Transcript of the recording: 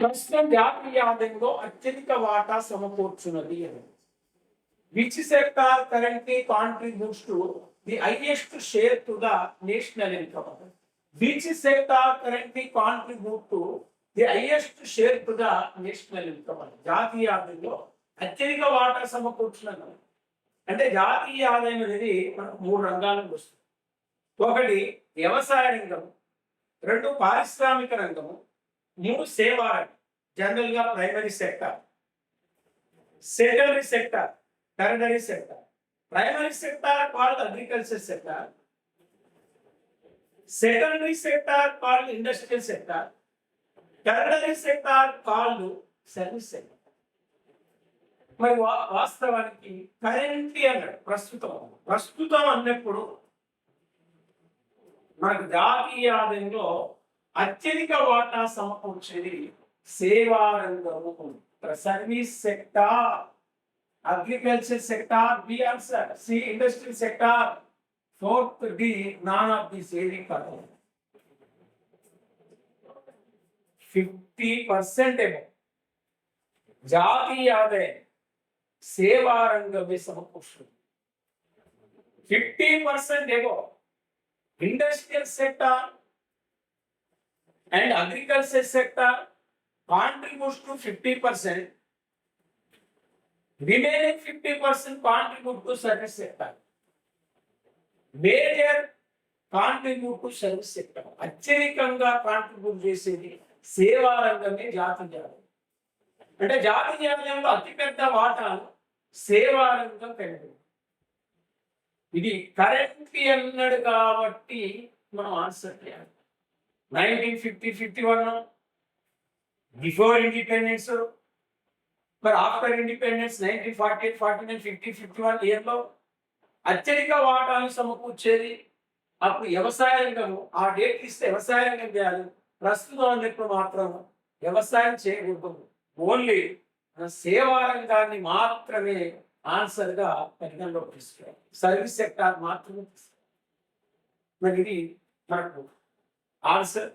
ప్రస్తుతం జాతీయ ఆదాయంలో అత్యధిక వాటా సమకూర్చున్నది అని. Which sector currently contributes to the highest share to the national income? Which sector currently contribute to the highest share to the national income అని. జాతీయ ఆదాయంలో అత్యధిక వాటా సమకూర్చున్నది అంటే జాతీయ ఆదాయం అనేది మనకు 3 రంగాలకు వస్తుంది. ఒకటి వ్యవసాయ రంగం, 2 పారిశ్రామిక రంగము, 3 సేవా రంగం. జనరల్ గా primary sector, secondary sector, territory sector. Primary sector called agriculture sector, secondary sector called industrial sector, tertiary sector called service sector. మరి వాస్తవానికి కరెంట్లీ అన్నాడు, ప్రస్తుతం అన్నప్పుడు మనకు జాతీయ ఆదాయంలో అత్యధిక వాటా సమకూర్చేది సేవా రంగము, service sector, agriculture sector, B answer, C industrial sector, fourth D, none of the saving column. 50% ఏమో జాతీయ ఆదాయం సేవా రంగమే సమకూర్చుంది. 50% ఏమో industrial sector and agriculture sector contributes to 50%. Remaining 50% contribute to service sector. Major contribute to service sector. అత్యధికంగా contribute చేసేది సేవా రంగమే జాతీయ ఆదాయం. అంటే జాతీయ ఆదాయంలో అతిపెద్ద వాటాను సేవా రంగం కలిగి. ఇది కరెంట్లీ అన్నాడు కాబట్టి మనం ఆన్సర్ చేయాలి. 1950-51 బిఫోర్ ఇండిపెండెన్స్, మరి ఆఫ్టర్ ఇండిపెండెన్స్ 1948-49 50-51 ఇయర్లో అత్యధిక వాటాను సమకూర్చేది అప్పుడు వ్యవసాయ రంగము. ఆ డేట్ ఇస్తే వ్యవసాయ రంగం చేయాలి. ప్రస్తుతం అన్నప్పుడు మాత్రం వ్యవసాయం చేయకూడదు, ఓన్లీ సేవా రంగాన్ని మాత్రమే ఆన్సర్ గా పరిగణలోకి తీసుకోవాలి. సర్వీస్ సెక్టార్ మాత్రమే తీసుకోవాలి. మరి ఇది మనకు ఆన్సర్.